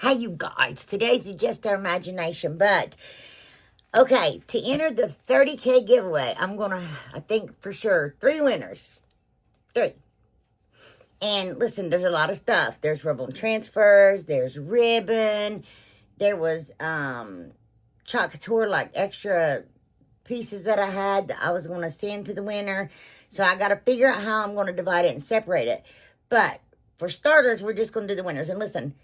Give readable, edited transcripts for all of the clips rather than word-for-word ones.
Hey, you guys, today's is just our imagination, but okay, to enter the 30K giveaway, I'm gonna, I think for sure, 3 winners. 3. And listen, there's a lot of stuff. There's ribbon transfers, there's ribbon, there was Couture, like extra pieces that I had that I was gonna send to the winner. So I gotta figure out how I'm gonna divide it and separate it. But for starters, we're just gonna do the winners. And listen,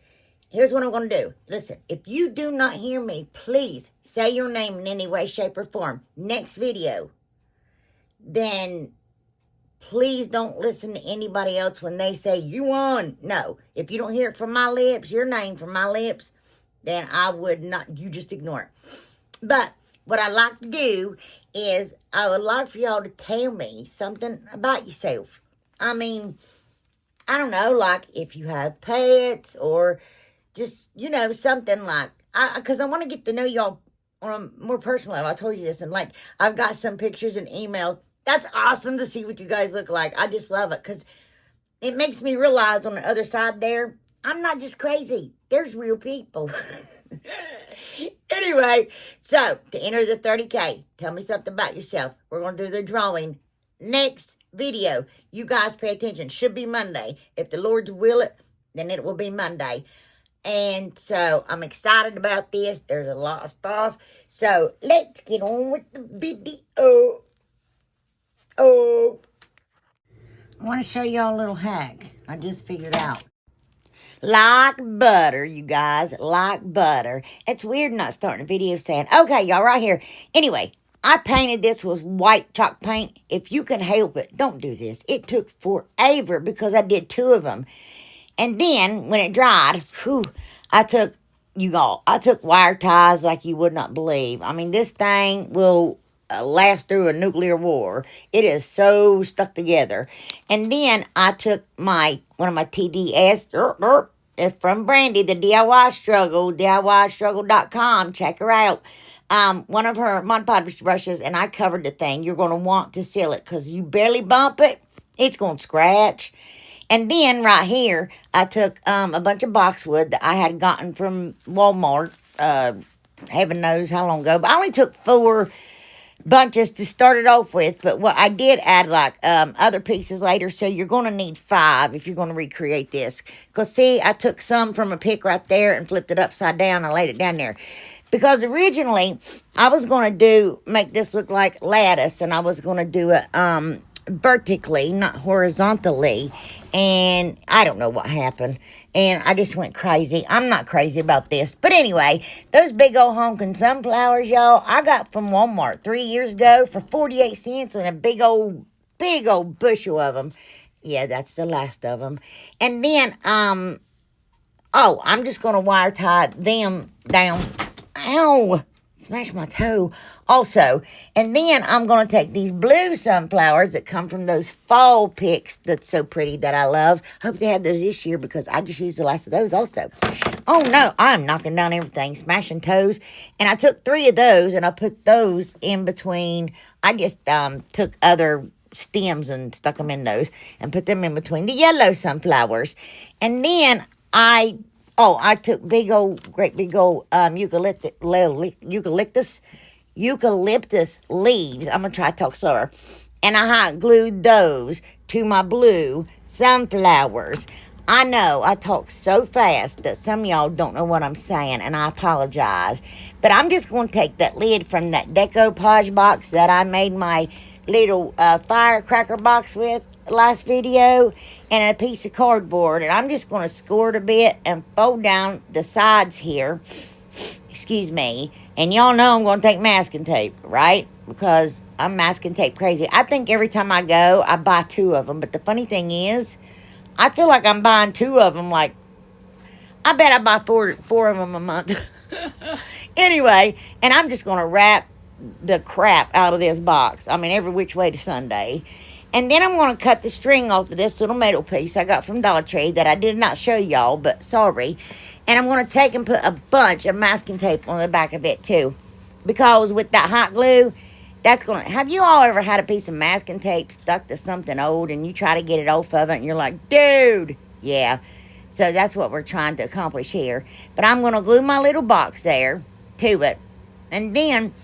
here's what I'm going to do. Listen, if you do not hear me, please say your name in any way, shape, or form. Next video, then please don't listen to anybody else when they say, you won. No, if you don't hear it from my lips, your name from my lips, then I would not, you just ignore it. But what I like to do is I would like for y'all to tell me something about yourself. I mean, I don't know, like if you have pets or just, you know, something like, because I want to get to know y'all on a more personal level. I told you this, and like, I've got some pictures and email. That's awesome to see what you guys look like. I just love it, because it makes me realize on the other side there, I'm not just crazy. There's real people. Anyway, so to enter the 30K, tell me something about yourself. We're going to do the drawing next video. You guys pay attention. Should be Monday. If the Lord's will it, then it will be Monday. And so I'm excited about this. There's a lot of stuff. So let's get on with the video. I want to show y'all a little hack I just figured out. Like butter, you guys. Like butter. It's weird not starting a video saying, okay, y'all, right here. Anyway, I painted this with white chalk paint. If you can help it, don't do this. It took forever because I did 2 of them. And then, when it dried, I took wire ties like you would not believe. I mean, this thing will last through a nuclear war. It is so stuck together. And then, I took one of my TDS, from Brandy, the DIY Struggle, DIYstruggle.com. Check her out. One of her Mod Podge brushes, and I covered the thing. You're going to want to seal it, because you barely bump it, it's going to scratch. And then right here, I took a bunch of boxwood that I had gotten from Walmart, heaven knows how long ago. But I only took 4 bunches to start it off with. But what I did add, like, other pieces later. So you're going to need 5 if you're going to recreate this. Because, see, I took some from a pick right there and flipped it upside down and laid it down there. Because originally, I was going to make this look like lattice. And I was going to do it vertically, not horizontally. And I don't know what happened. And I just went crazy. I'm not crazy about this. But anyway, those big old honking sunflowers, y'all, I got from Walmart 3 years ago for 48 cents and a big old bushel of them. Yeah, that's the last of them. And then, I'm just going to wire tie them down. Ow! Smash my toe also. And then I'm going to take these blue sunflowers that come from those fall picks that's so pretty that I love. Hope they had those this year, because I just used the last of those also. Oh no, I'm knocking down everything, smashing toes. And I took 3 of those and I put those in between. I just took other stems and stuck them in those and put them in between the yellow sunflowers. And then I took great big old eucalyptus leaves. I'm going to try to talk slower. And I hot glued those to my blue sunflowers. I know I talk so fast that some of y'all don't know what I'm saying, and I apologize. But I'm just going to take that lid from that Decoupage box that I made my little firecracker box with last video, and a piece of cardboard, and I'm just going to score it a bit and fold down the sides here. Excuse me. And y'all know I'm going to take masking tape, right? Because I'm masking tape crazy. I think every time I go, I buy 2 of them. But the funny thing is, I feel like I'm buying 2 of them. Like, I bet I buy four of them a month. Anyway, and I'm just going to wrap the crap out of this box. I mean, every which way to Sunday. And then I'm going to cut the string off of this little metal piece I got from Dollar Tree that I did not show y'all, but sorry. And I'm going to take and put a bunch of masking tape on the back of it too. Because with that hot glue, that's going to... Have you all ever had a piece of masking tape stuck to something old and you try to get it off of it and you're like, dude, yeah. So that's what we're trying to accomplish here. But I'm going to glue my little box there to it. And then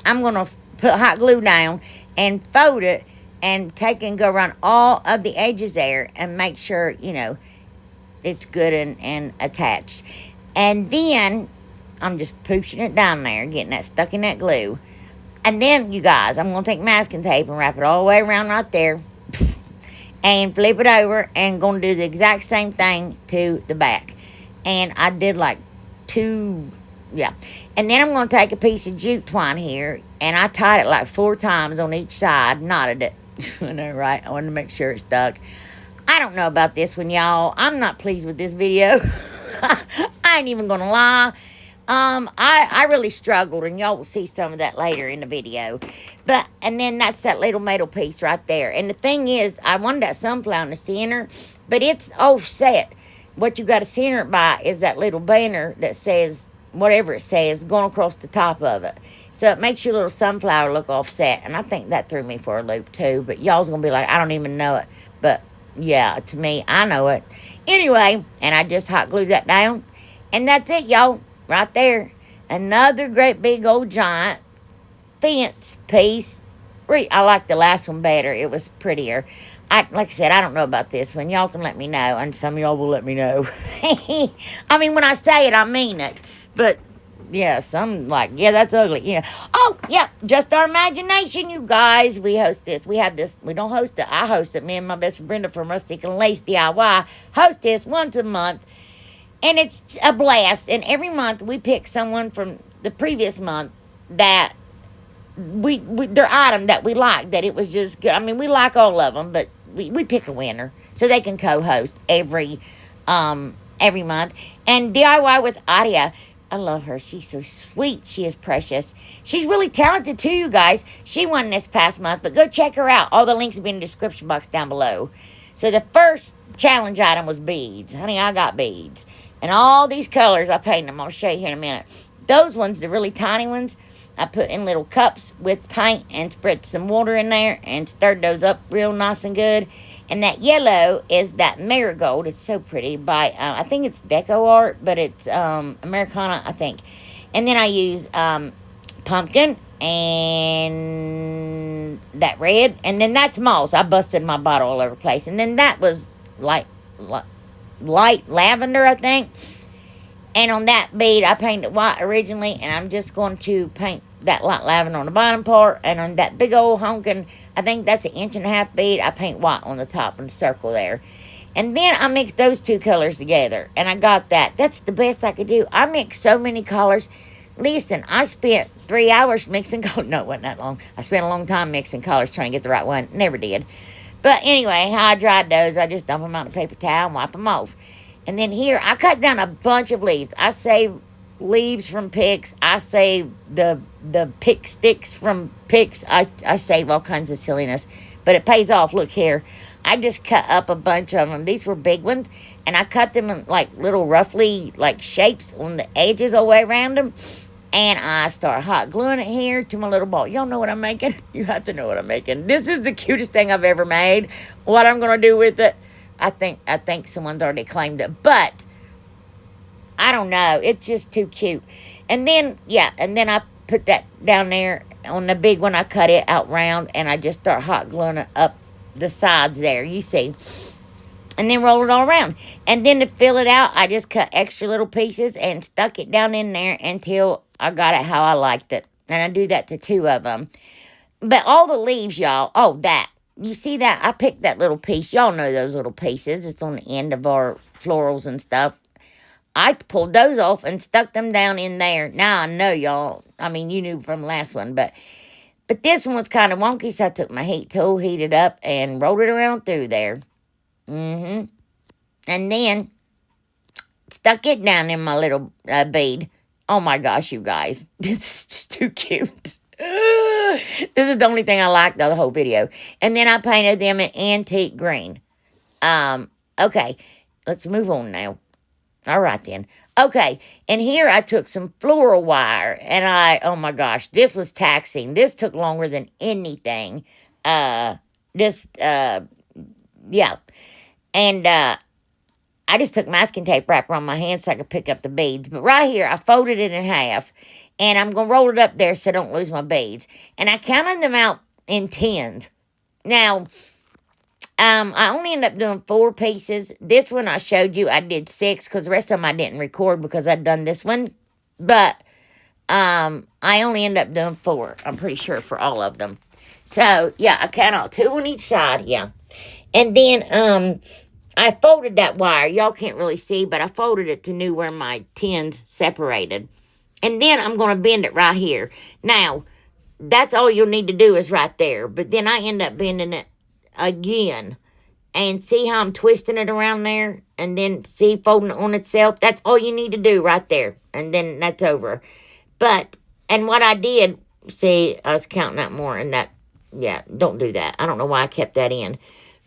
I'm going to put hot glue down and fold it and take and go around all of the edges there and make sure, you know, it's good and attached. And then I'm just pushing it down there, getting that stuck in that glue. And then, you guys, I'm going to take masking tape and wrap it all the way around right there. And flip it over and going to do the exact same thing to the back. And I did like 2, yeah. And then I'm going to take a piece of jute twine here. And I tied it like 4 times on each side. Knotted it. I know, right? I wanted to make sure it stuck. I don't know about this one, y'all. I'm not pleased with this video. I ain't even going to lie. I really struggled, and y'all will see some of that later in the video. But, and then that's that little metal piece right there. And the thing is, I wanted that sunflower in the center, but it's offset. What you got to center it by is that little banner that says, whatever it says, going across the top of it. So it makes your little sunflower look offset. And I think that threw me for a loop too. But y'all's going to be like, I don't even know it. But yeah, to me, I know it. Anyway, and I just hot glued that down. And that's it, y'all. Right there. Another great big old giant fence piece. I like the last one better. It was prettier. Like I said, I don't know about this one. Y'all can let me know. And some of y'all will let me know. I mean, when I say it, I mean it. But, yeah, some like, yeah, that's ugly. Yeah. Oh, yeah, just our imagination, you guys. We host this. We have this. We don't host it. I host it. Me and my best friend Brenda from Rustic and Lace DIY host this once a month. And it's a blast. And every month we pick someone from the previous month that we their item that we like, that it was just good. I mean, we like all of them, but we pick a winner so they can co-host every month. And DIY with Adia, I love her. She's so sweet. She is precious. She's really talented too, you guys. She won this past month, but go check her out. All the links will be in the description box down below. So the first challenge item was beads. Honey, I got beads. And all these colors, I painted them. I'll show you here in a minute. Those ones, the really tiny ones, I put in little cups with paint and spread some water in there and stirred those up real nice and good. And that yellow is that marigold. It's so pretty by, I think it's Deco Art, but it's Americana, I think. And then I use pumpkin and that red. And then that's moss. I busted my bottle all over the place. And then that was light lavender, I think. And on that bead, I painted white originally, and I'm just going to paint that light lavender on the bottom part. And on that big old honkin', I think that's an 1.5 inch bead, I paint white on the top and circle there. And then I mixed those 2 colors together, and I got that. That's the best I could do. I mixed so many colors. Listen, I spent 3 hours mixing colors. No, it wasn't that long. I spent a long time mixing colors trying to get the right one. Never did. But anyway, how I dried those, I just dump them out in a paper towel and wipe them off. And then here, I cut down a bunch of leaves. I saved leaves from picks. I saved the pick sticks from picks. I save all kinds of silliness. But it pays off. Look here. I just cut up a bunch of them. These were big ones. And I cut them in like little roughly like shapes on the edges all the way around them. And I start hot gluing it here to my little ball. Y'all know what I'm making? You have to know what I'm making. This is the cutest thing I've ever made. What I'm going to do with it, I think someone's already claimed it. But I don't know. It's just too cute. And then, yeah, and then I put that down there on the big one. I cut it out round, and I just start hot gluing it up the sides there. You see. And then roll it all around. And then to fill it out, I just cut extra little pieces and stuck it down in there until I got it how I liked it. And I do that to 2 of them. But all the leaves, y'all, oh, that. You see that? I picked that little piece. Y'all know those little pieces. It's on the end of our florals and stuff. I pulled those off and stuck them down in there. Now I know, y'all. I mean, you knew from the last one. But this one was kind of wonky, so I took my heat tool, heated up, and rolled it around through there. And then stuck it down in my little bead. Oh my gosh, you guys. This is just too cute. This is the only thing I liked of the whole video. And then I painted them in antique green. Okay, let's move on now. All right then. Okay, and here I took some floral wire. And oh my gosh, this was taxing. This took longer than anything. Yeah. And I I just took masking tape wrapper on my hand so I could pick up the beads. But right here, I folded it in half. And I'm going to roll it up there so I don't lose my beads. And I counted them out in tens. Now, I only ended up doing 4 pieces. This one I showed you, I did 6 because the rest of them I didn't record because I'd done this one. But I only ended up doing 4, I'm pretty sure, for all of them. So, yeah, I count out 2 on each side, yeah. And then, I folded that wire. Y'all can't really see, but I folded it to know where my tens separated. And then I'm going to bend it right here. Now, that's all you'll need to do is right there. But then I end up bending it again. And see how I'm twisting it around there? And then see folding it on itself? That's all you need to do right there. And then that's over. But, and what I did, see, I was counting out more. And that, yeah, don't do that. I don't know why I kept that in.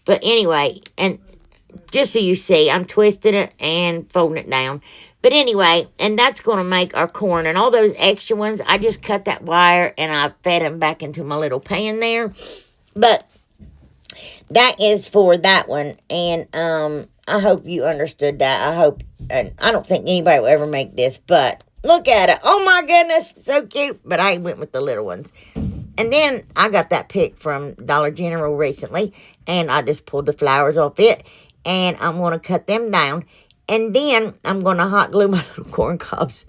But anyway, and just so you see, I'm twisting it and folding it down. But anyway, and that's going to make our corn. And all those extra ones, I just cut that wire and I fed them back into my little pan there. But that is for that one. And I hope you understood that. I hope, and I don't think anybody will ever make this. But look at it. Oh my goodness, so cute. But I went with the little ones. And then I got that pick from Dollar General recently. And I just pulled the flowers off it. And I'm going to cut them down. And then I'm going to hot glue my little corn cobs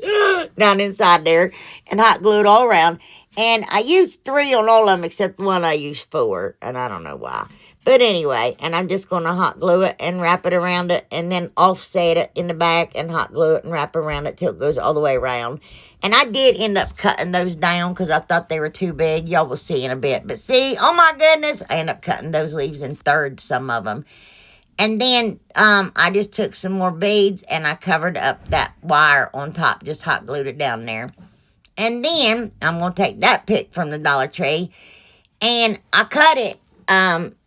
down inside there and hot glue it all around. And I used 3 on all of them except one I used 4. And I don't know why. But anyway, and I'm just going to hot glue it and wrap it around it. And then offset it in the back and hot glue it and wrap around it till it goes all the way around. And I did end up cutting those down because I thought they were too big. Y'all will see in a bit. But see, oh my goodness, I ended up cutting those leaves in thirds, some of them. And then I just took some more beads and I covered up that wire on top. Just hot glued it down there. And then I'm going to take that pick from the Dollar Tree. And I cut it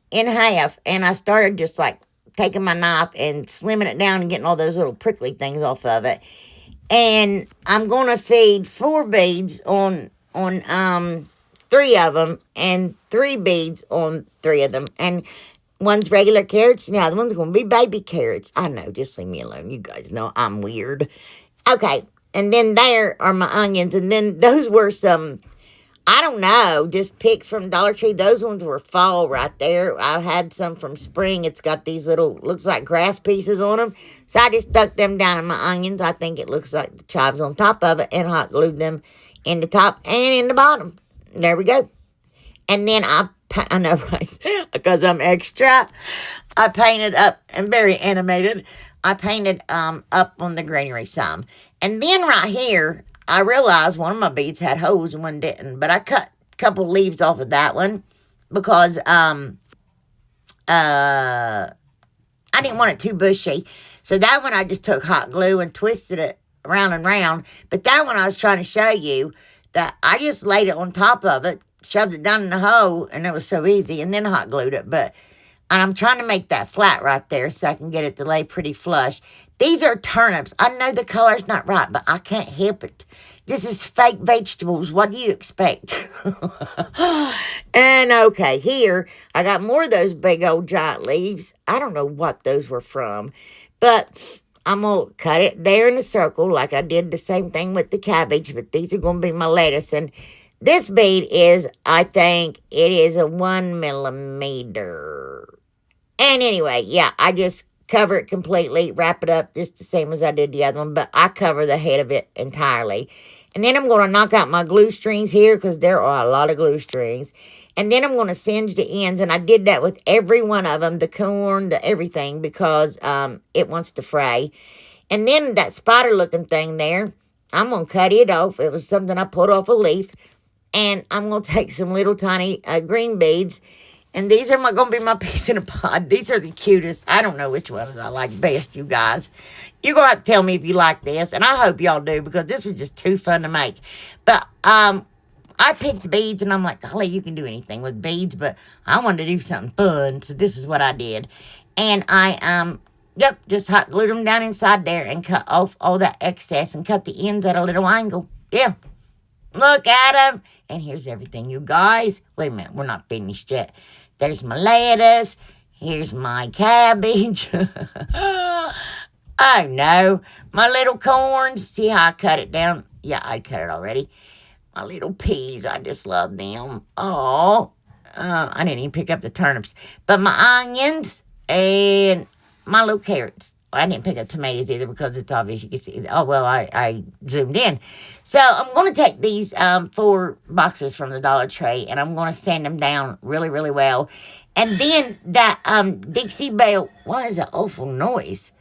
in half. And I started just like taking my knife and slimming it down and getting all those little prickly things off of it. And I'm going to feed 4 beads on 3 of them. And 3 beads on 3 of them. And one's regular carrots, and the other one's going to be baby carrots. I know, just leave me alone. You guys know I'm weird. Okay, and then there are my onions, and then those were some, I don't know, just picks from Dollar Tree. Those ones were fall right there. I had some from spring. It's got these little, looks like grass pieces on them. So I just stuck them down in my onions. I think it looks like the chives on top of it, and hot glued them in the top and in the bottom. There we go. And then I know, right? Because I'm extra. I painted up, and very animated. I painted up on the greenery some. And then right here, I realized one of my beads had holes and one didn't. But I cut a couple leaves off of that one because I didn't want it too bushy. So that one I just took hot glue and twisted it round and round. But that one I was trying to show you that I just laid it on top of it, shoved it down in the hole, and it was so easy, and then hot glued it. But I'm trying to make that flat right there so I can get it to lay pretty flush. These are turnips. I know the color's not right, but I can't help it. This is fake vegetables. What do you expect? And okay, here, I got more of those big old giant leaves. I don't know what those were from, but I'm going to cut it there in a circle like I did the same thing with the cabbage, but these are going to be my lettuce. And this bead is, I think, it is a 1 millimeter. And anyway, yeah, I just cover it completely, wrap it up just the same as I did the other one, but I cover the head of it entirely. And then I'm going to knock out my glue strings here because there are a lot of glue strings. And then I'm going to singe the ends, and I did that with every one of them, the corn, the everything, because it wants to fray. And then that spider-looking thing there, I'm going to cut it off. It was something I pulled off a leaf. And I'm going to take some little tiny green beads. And these are going to be my piece in a pod. These are the cutest. I don't know which ones I like best, you guys. You're going to have to tell me if you like this. And I hope y'all do, because this was just too fun to make. But I picked beads, and I'm like, golly, you can do anything with beads. But I wanted to do something fun, so this is what I did. And I, just hot glued them down inside there and cut off all that excess and cut the ends at a little angle. Yeah. Look at them. And here's everything, you guys. Wait a minute. We're not finished yet. There's my lettuce. Here's my cabbage. Oh, no. My little corns. See how I cut it down? Yeah, I cut it already. My little peas. I just love them. Oh, I didn't even pick up the turnips. But my onions and my little carrots. I didn't pick up tomatoes either because it's obvious you can see. Oh, well, I zoomed in. So I'm going to take these 4 boxes from the Dollar Tree and I'm going to sand them down really, really well. And then that Dixie Belle, what is that awful noise?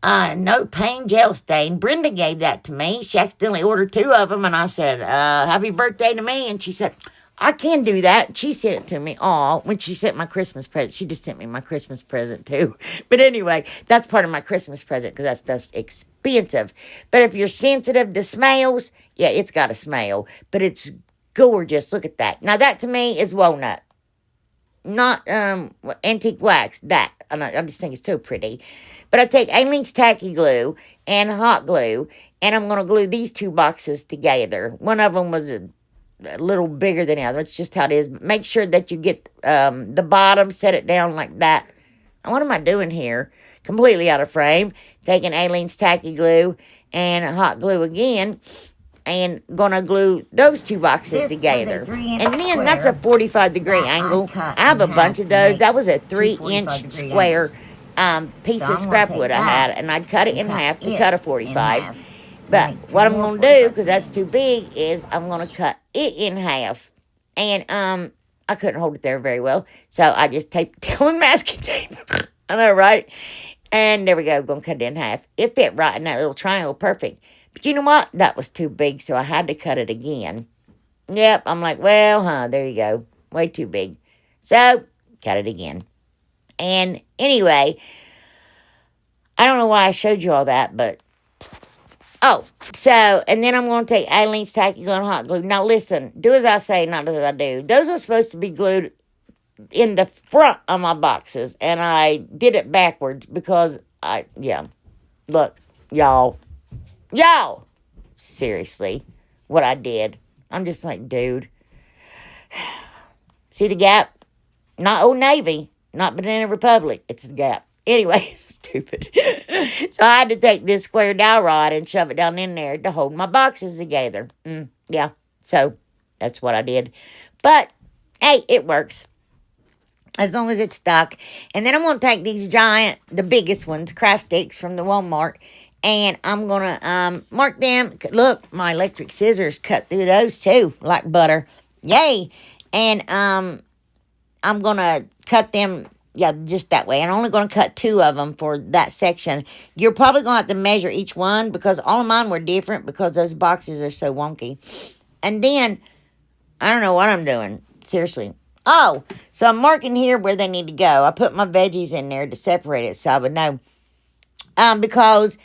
No paint gel stain. Brenda gave that to me. She accidentally ordered 2 of them, and I said, happy birthday to me. And she said, I can do that. She sent it to me. Aw, when she sent my Christmas present, she just sent me my Christmas present too. But anyway, that's part of my Christmas present because that stuff's expensive. But if you're sensitive to smells, yeah, it's got a smell. But it's gorgeous. Look at that. Now, that to me is walnut. Not antique wax, that. I just think it's so pretty. But I take Aleene's tacky glue and hot glue, and I'm going to glue these 2 boxes together. One of them was a little bigger than the other. It's just how it is. But make sure that you get the bottom, set it down like that. What am I doing here? Completely out of frame. Taking Aleene's tacky glue and hot glue again. And gonna glue those 2 boxes together. And then that's a 45-degree angle. I have a bunch of those. That was a 3-inch square piece of scrap wood I had. And I'd cut it in half to cut a 45. But what I'm gonna do, because that's too big, is I'm gonna cut it in half. And I couldn't hold it there very well. So I just taped it down with masking tape. I know, right? And there we go. Gonna cut it in half. It fit right in that little triangle. Perfect. But you know what? That was too big, so I had to cut it again. Yep, I'm like, well, there you go. Way too big. So, cut it again. And anyway, I don't know why I showed you all that, but... Oh, so, and then I'm going to take Aleene's tacky glue and hot glue. Now, listen, do as I say, not as I do. Those are supposed to be glued in the front of my boxes, and I did it backwards because look, y'all, seriously, what I did. I'm just like, dude. See the gap? Not Old Navy, not Banana Republic. It's the gap. Anyway, stupid. So I had to take this square dowel rod and shove it down in there to hold my boxes together. Yeah, so that's what I did. But, hey, it works. As long as it's stuck. And then I'm going to take these giant, the biggest ones, craft sticks from the Walmart. And I'm going to mark them. Look, my electric scissors cut through those too, like butter. Yay. And I'm going to cut them, just that way. And I'm only going to cut 2 of them for that section. You're probably going to have to measure each one because all of mine were different because those boxes are so wonky. And then, I don't know what I'm doing. Seriously. Oh, so I'm marking here where they need to go. I put my veggies in there to separate it so I would know. Because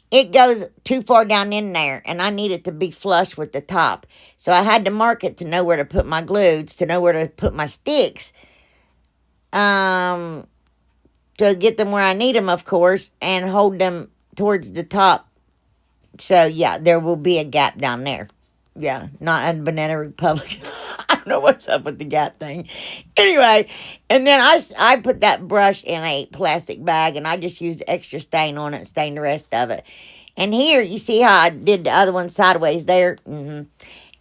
it goes too far down in there, and I need it to be flush with the top. So I had to mark it to know where to put my glues, to know where to put my sticks, to get them where I need them, of course, and hold them towards the top. So, yeah, there will be a gap down there. Yeah, not in Banana Republic. I don't know what's up with the gap thing. Anyway, and then I put that brush in a plastic bag, and I just used extra stain on it and stained the rest of it. And here, you see how I did the other one sideways there?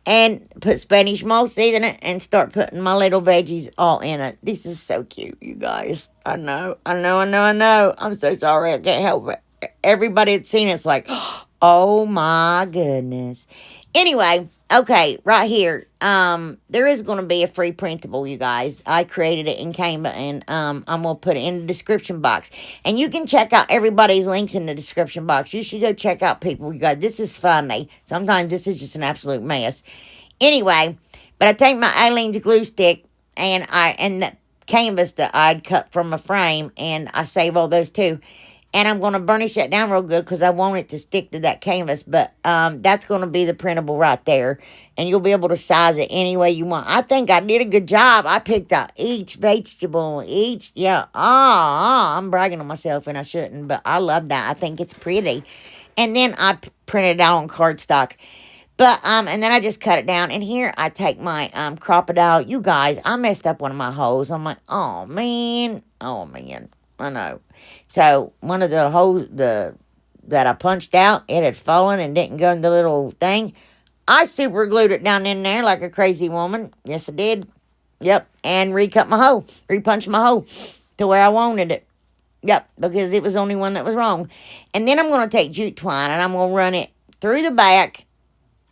And put Spanish moss in it and start putting my little veggies all in it. This is so cute, you guys. I know. I'm so sorry. I can't help it. Everybody that's seen it's like, oh my goodness. Anyway, okay, right here. There is going to be a free printable, you guys. I created it in Canva, and I'm going to put it in the description box. And you can check out everybody's links in the description box. You should go check out people, you guys. This is funny. Sometimes this is just an absolute mess. Anyway, but I take my Aleene's glue stick, and the canvas that I'd cut from a frame, and I save all those too. And I'm going to burnish that down real good because I want it to stick to that canvas. But that's going to be the printable right there. And you'll be able to size it any way you want. I think I did a good job. I picked out each vegetable, I'm bragging on myself and I shouldn't. But I love that. I think it's pretty. And then I printed it out on cardstock. But, and then I just cut it down. And here I take my crocodile. You guys, I messed up one of my holes. I'm like, oh, man. I know. So, one of the holes, the that I punched out, it had fallen and didn't go in the little thing. I super glued it down in there like a crazy woman. Yes, I did. Yep, and recut my hole, repunched my hole to where I wanted it. Yep, because it was the only one that was wrong. And then I'm going to take jute twine and I'm going to run it through the back,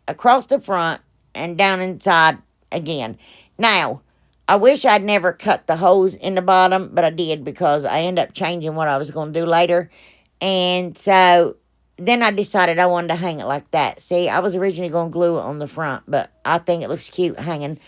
across the front, and down inside again. Now, I wish I'd never cut the holes in the bottom, but I did because I ended up changing what I was going to do later. And so then I decided I wanted to hang it like that. See, I was originally going to glue it on the front, but I think it looks cute hanging.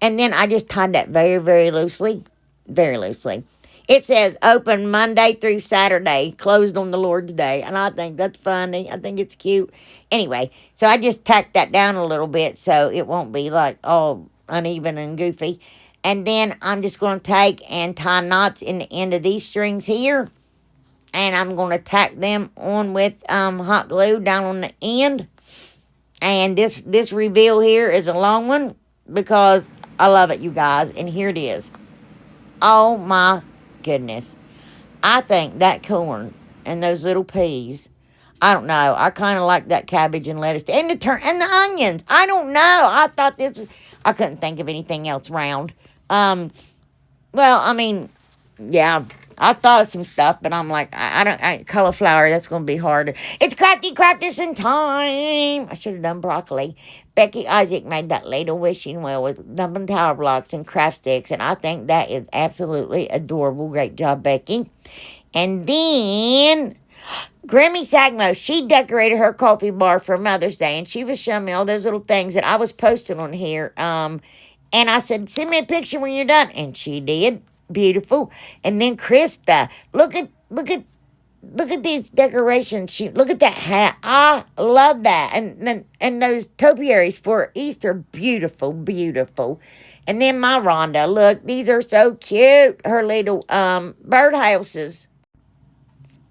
And then I just tied that very, very loosely. Very loosely. It says open Monday through Saturday, closed on the Lord's Day. And I think that's funny. I think it's cute. Anyway, so I just tacked that down a little bit so it won't be like all uneven and goofy. And then I'm just going to take and tie knots in the end of these strings here. And I'm going to tack them on with hot glue down on the end. And this reveal here is a long one because I love it, you guys. And here it is. Oh, my goodness. I think that corn and those little peas, I don't know. I kind of like that cabbage and lettuce. And the onions. I don't know. I thought I couldn't think of anything else round. Well, I mean, yeah, I thought of some stuff, but I'm like, cauliflower, that's going to be hard. It's crafty crafterson time. I should have done broccoli. Becky Isaac made that ladle wishing well with dumping tower blocks and craft sticks, and I think that is absolutely adorable. Great job, Becky. And then Grammy Sagmo, she decorated her coffee bar for Mother's Day, and she was showing me all those little things that I was posting on here. And I said, send me a picture when you're done, and she did. Beautiful. And then Krista, look at these decorations. Look at that hat. I love that. And those topiaries for Easter, beautiful, beautiful. And then my Rhonda, look, these are so cute. Her little birdhouses.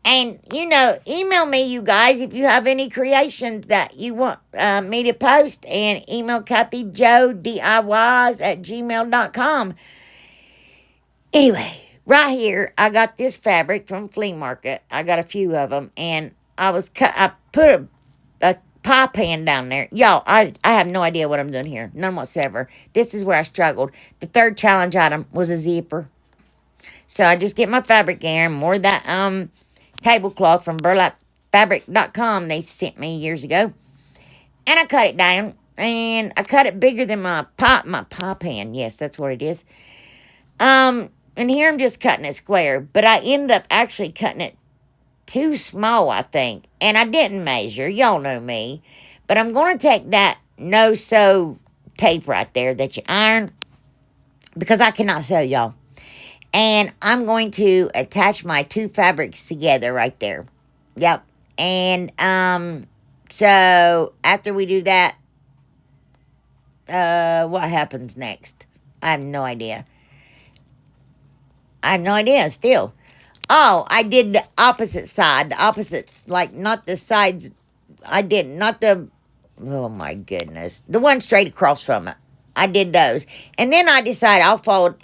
And, email me, you guys, if you have any creations that you want me to post. And email Kathyjodiys@gmail.com. Anyway, right here, I got this fabric from Flea Market. I got a few of them. And I put a pie pan down there. Y'all, I have no idea what I'm doing here. None whatsoever. This is where I struggled. The third challenge item was a zipper. So I just get my fabric here and more that tablecloth from burlapfabric.com they sent me years ago. And I cut it down. And I cut it bigger than my pie pan. Yes, that's what it is. And here I'm just cutting it square. But I ended up actually cutting it too small, I think. And I didn't measure. Y'all know me. But I'm going to take that no-sew tape right there that you iron. Because I cannot sew, y'all. And I'm going to attach my two fabrics together right there. Yep. And, so after we do that, what happens next? I have no idea. Still. Oh, I did the opposite side. The opposite, like, not the sides. Oh my goodness. The one straight across from it. I did those. And then I decided I'll fold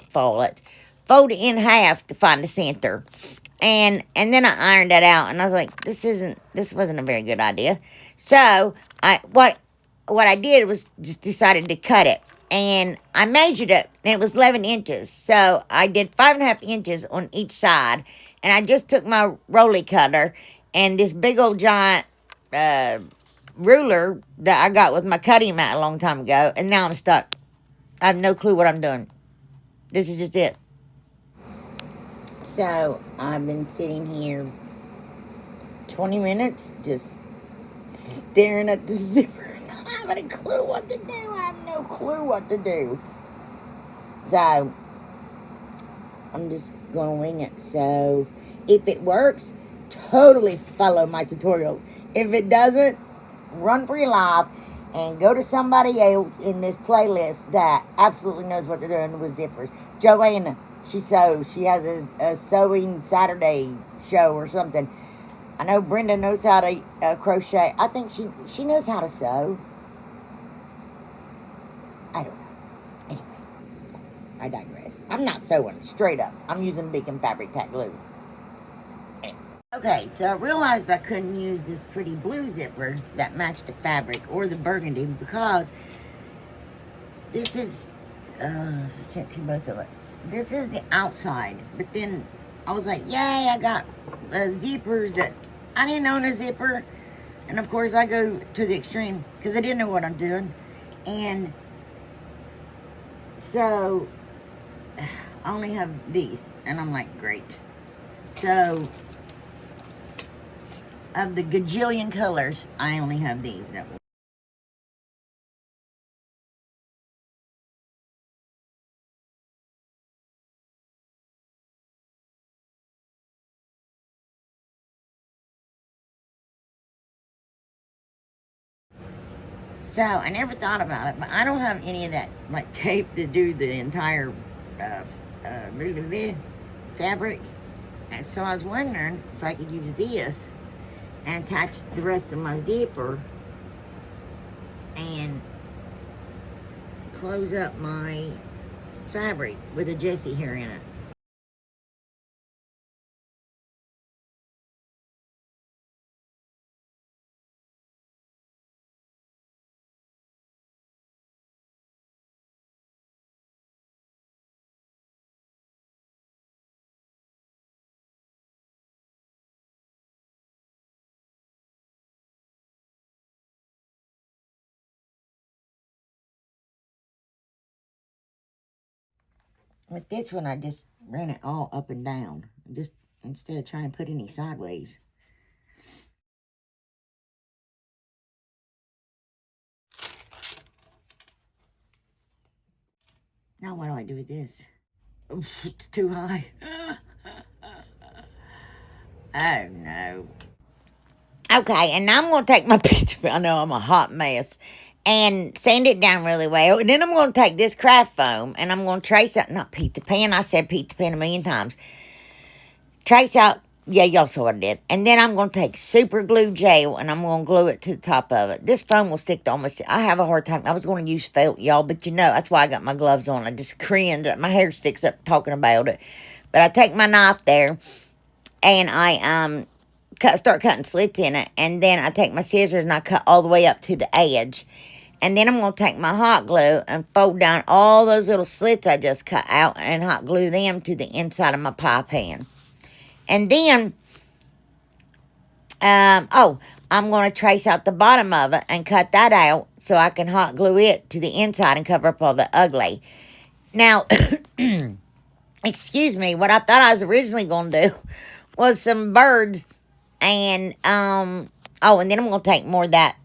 it in half to find the center. And then I ironed that out. And I was like, this wasn't a very good idea. So, what I did was just decided to cut it. And I measured it, and it was 11 inches. So I did 5.5 inches on each side. And I just took my roly cutter and this big old giant ruler that I got with my cutting mat a long time ago. And now I'm stuck. I have no clue what I'm doing. This is just it. So I've been sitting here 20 minutes just staring at the zipper. I have a clue what to do. I have no clue what to do. So, I'm just going to wing it. So, if it works, totally follow my tutorial. If it doesn't, run for your life and go to somebody else in this playlist that absolutely knows what they're doing with zippers. Joanna, she sews. She has a sewing Saturday show or something. I know Brenda knows how to crochet. I think she knows how to sew. I don't know. Anyway, I digress. I'm not sewing, straight up. I'm using Beacon Fabric Tack Glue. Anyway. Okay, so I realized I couldn't use this pretty blue zipper that matched the fabric or the burgundy because this is, you can't see both of it. This is the outside, but then I was like, yay, I got zippers that I didn't own a zipper. And of course I go to the extreme because I didn't know what I'm doing. And so I only have these, and I'm like, great. So of the gajillion colors, I only have these that will. So I never thought about it, but I don't have any of that like tape to do the entire fabric. And so I was wondering if I could use this and attach the rest of my zipper and close up my fabric with a Jessie hair in it. With this one, I just ran it all up and down, just instead of trying to put any sideways. Now what do I do with this? Oof, it's too high. Oh no. Okay, and now I'm going to take my pizza. I know I'm a hot mess. And sand it down really well. And then I'm going to take this craft foam and I'm going to trace out, not pizza pan, I said pizza pan a million times. Trace out, yeah, y'all saw what I did. And then I'm going to take super glue gel and I'm going to glue it to the top of it. This foam will stick to almost, I have a hard time. I was going to use felt, y'all, but you know, that's why I got my gloves on. I just cringe. My hair sticks up talking about it. But I take my knife there and I start cutting slits in it. And then I take my scissors and I cut all the way up to the edge. And then I'm going to take my hot glue and fold down all those little slits I just cut out and hot glue them to the inside of my pie pan. And then, I'm going to trace out the bottom of it and cut that out so I can hot glue it to the inside and cover up all the ugly. Now, excuse me, what I thought I was originally going to do was some birds and, and then I'm going to take more of that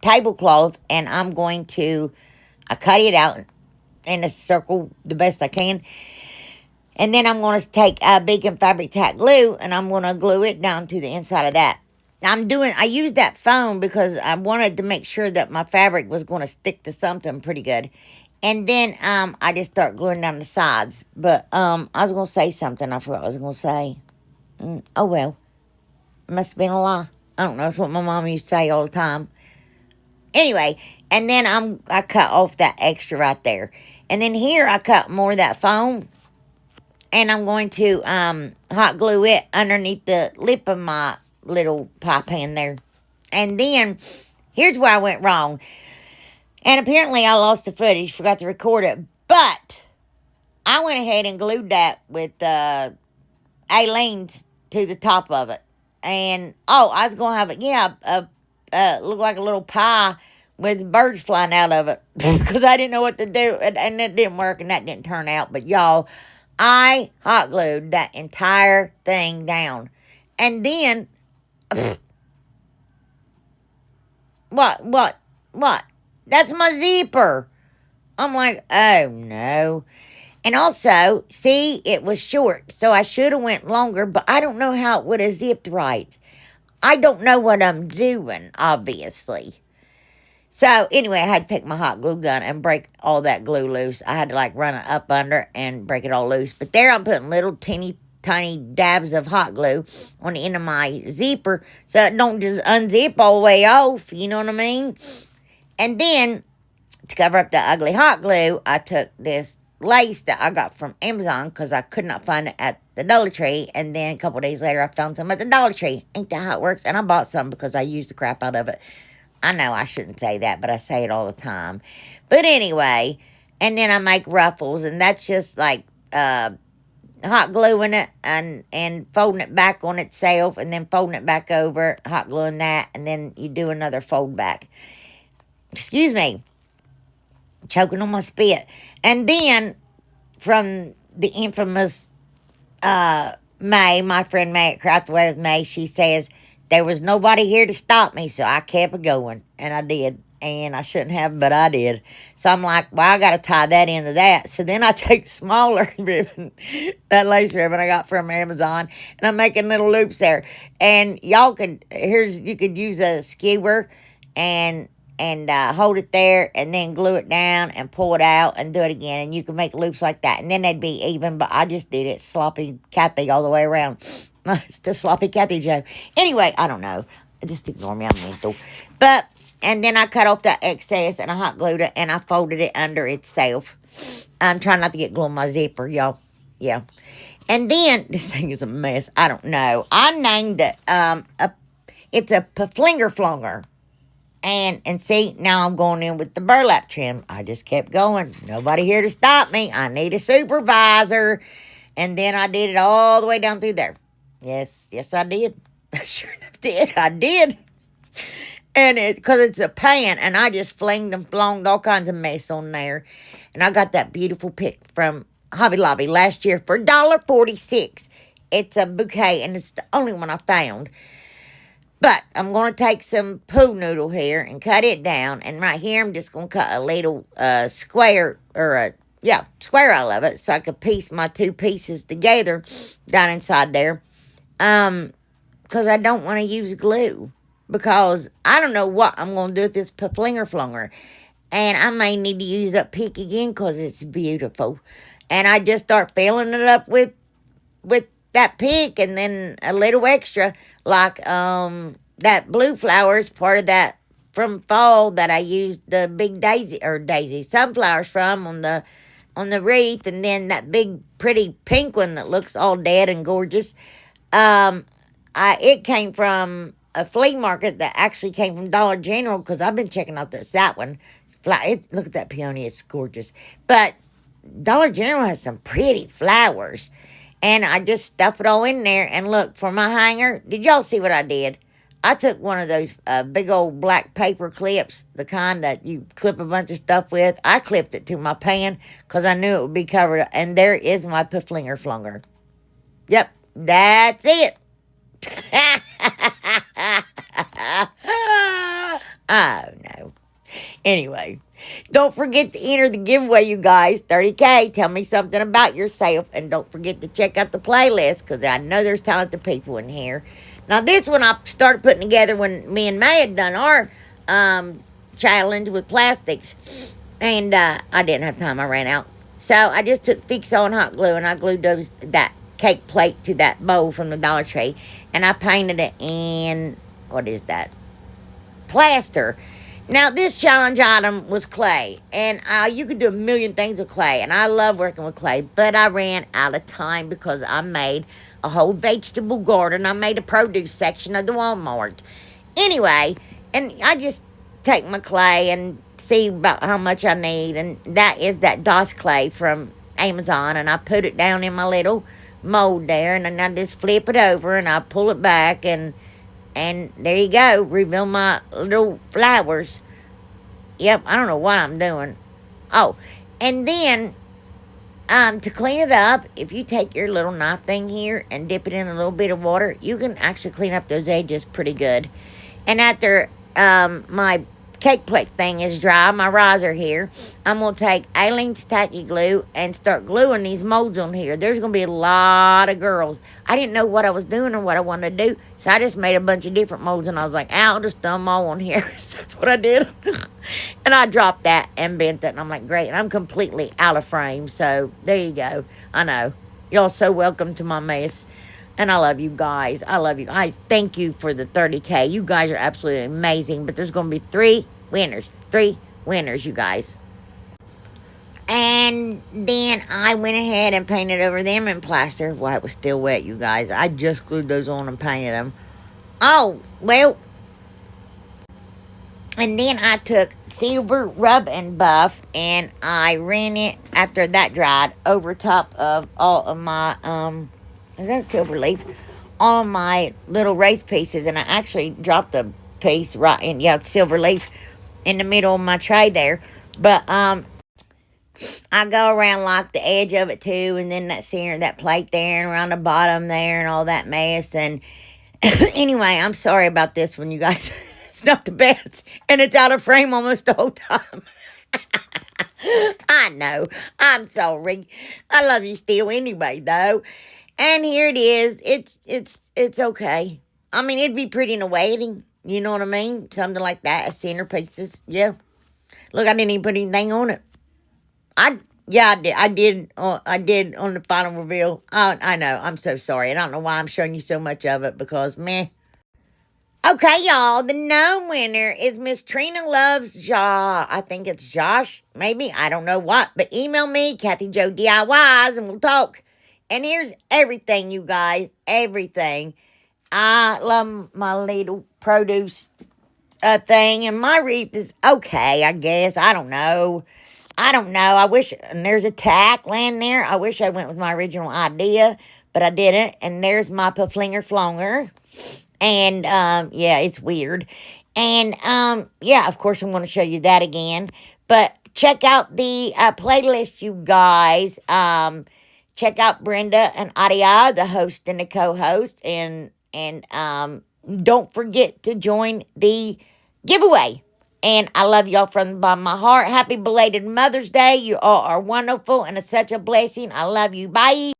tablecloth and I'm going to cut it out in a circle the best I can. And then I'm going to take Beacon Fabric Tack Glue and I'm going to glue it down to the inside of that. I used that foam because I wanted to make sure that my fabric was going to stick to something pretty good. And then I just start gluing down the sides. But I was going to say something. I forgot what I was going to say. Oh well. Must have been a lie. I don't know. It's what my mom used to say all the time. Anyway, and then I cut off that extra right there. And then here I cut more of that foam. And I'm going to hot glue it underneath the lip of my little pie pan there. And then, here's where I went wrong. And apparently I lost the footage, forgot to record it. But, I went ahead and glued that with Aleene's to the top of it. And, I was going to have it, look like a little pie with birds flying out of it. Because I didn't know what to do. And it didn't work and that didn't turn out. But y'all, I hot glued that entire thing down. And then, what? That's my zipper. I'm like, oh no. And also, see, it was short. So I should have went longer, but I don't know how it would have zipped right. I don't know what I'm doing, obviously. So, anyway, I had to take my hot glue gun and break all that glue loose. I had to, run it up under and break it all loose. But there I'm putting little teeny tiny dabs of hot glue on the end of my zipper so it don't just unzip all the way off, you know what I mean? And then, to cover up the ugly hot glue, I took this lace that I got from Amazon because I could not find it at the Dollar Tree, and then a couple days later, I found some at the Dollar Tree. Ain't that how it works? And I bought some because I used the crap out of it. I know I shouldn't say that, but I say it all the time. But anyway, and then I make ruffles, and that's just like hot gluing it and folding it back on itself, and then folding it back over, hot gluing that, and then you do another fold back. Excuse me, choking on my spit. And then from the infamous May, my friend May at Craft Away with May, she says, there was nobody here to stop me, so I kept it going. And I did. And I shouldn't have, but I did. So I'm like, well, I got to tie that into that. So then I take smaller ribbon, that lace ribbon I got from Amazon, and I'm making little loops there. And y'all could, you could use a skewer and hold it there and then glue it down and pull it out and do it again. And you can make loops like that. And then they'd be even, but I just did it sloppy Kathy all the way around. It's the sloppy Kathy Joe. Anyway, I don't know. Just ignore me. I'm mental. And then I cut off that excess and I hot glued it and I folded it under itself. I'm trying not to get glue on my zipper, y'all. Yeah. And then, this thing is a mess. I don't know. I named it, it's a flinger flonger. And see, now I'm going in with the burlap trim. I just kept going. Nobody here to stop me. I need a supervisor. And then I did it all the way down through there. Yes, I did. I sure enough did. I did. And because it's a pan, and I just flonged all kinds of mess on there. And I got that beautiful pick from Hobby Lobby last year for $1.46. It's a bouquet, and it's the only one I found. But I'm going to take some poo noodle here and cut it down. And right here, I'm just going to cut a little square, square out of it, so I could piece my two pieces together down inside there. Because I don't want to use glue. Because I don't know what I'm going to do with this flinger flonger. And I may need to use that pick again because it's beautiful. And I just start filling it up with that pick and then a little extra. Like that blue flower is part of that from fall that I used the big daisy sunflowers from on the wreath. And then that big pretty pink one that looks all dead and gorgeous. It came from a flea market that actually came from Dollar General because I've been checking out that one. Look at that peony. It's gorgeous. But Dollar General has some pretty flowers. And I just stuff it all in there. And look, for my hanger, did y'all see what I did? I took one of those big old black paper clips, the kind that you clip a bunch of stuff with. I clipped it to my pan because I knew it would be covered. And there is my flinger flonger. Yep, that's it. Oh, no. Anyway, don't forget to enter the giveaway, you guys. 30K. Tell me something about yourself. And don't forget to check out the playlist because I know there's talented people in here. Now, this one I started putting together when me and May had done our challenge with plastics. And I didn't have time. I ran out. So I just took Fix-O and hot glue and I glued that cake plate to that bowl from the Dollar Tree. And I painted it in, what is that? Plaster. Now, this challenge item was clay. And you could do a million things with clay. And I love working with clay. But I ran out of time because I made a whole vegetable garden. I made a produce section of the Walmart. Anyway, and I just take my clay and see about how much I need. And that is that DOS clay from Amazon. And I put it down in my little mold there. And then I just flip it over and I pull it back. And there you go. Reveal my little flowers. Yep, I don't know what I'm doing. Oh, and then to clean it up, if you take your little knife thing here and dip it in a little bit of water, you can actually clean up those edges pretty good. And after my cake plate thing is dry, my riser here, I'm going to take Aleene's tacky glue and start gluing these molds on here. There's going to be a lot of girls. I didn't know what I was doing or what I wanted to do, so I just made a bunch of different molds, and I was like, I'll just thumb them all on here. So that's what I did. And I dropped that and bent it, and I'm like, great. And I'm completely out of frame, so there you go. I know. Y'all so welcome to my mess. And I love you guys. I love you guys. Thank you for the 30K. You guys are absolutely amazing. But there's going to be 3 winners. 3 winners, you guys. And And then I went ahead and painted over them in plaster. Well, it was still wet, you guys. I just glued those on and painted them. Oh, well. And then I took silver rub and buff and I ran it after that dried over top of all of my, is that silver leaf? All of my little raised pieces. And I actually dropped a piece right in, yeah, silver leaf in the middle of my tray there. But, I go around like the edge of it too, and then that center, that plate there, and around the bottom there, and all that mess. And anyway, I'm sorry about this one, you guys. It's not the best, and it's out of frame almost the whole time. I know. I'm sorry. I love you still anyway, though. And here it is. It's okay. I mean, it'd be pretty in a wedding. You know what I mean? Something like that. A centerpieces. Yeah. Look, I didn't even put anything on it. I did. I did on the final reveal. I know. I'm so sorry. I don't know why I'm showing you so much of it because, meh. Okay, y'all. The gnome winner is Miss Trina Loves Josh. I think it's Josh. Maybe. I don't know what. But email me, Kathyjodiys, and we'll talk. And here's everything, you guys. Everything. I love my little produce thing. And my wreath is okay, I guess. I don't know. I wish, and there's a tack laying there. I wish I went with my original idea, but I didn't. And there's my Paflinger Flonger. And, yeah, it's weird. And, yeah, of course, I'm going to show you that again. But check out the playlist, you guys. Check out Brenda and Adia, the host and the co-host. And don't forget to join the giveaway. And I love y'all from the bottom of my heart. Happy belated Mother's Day. You all are wonderful, and it's such a blessing. I love you. Bye.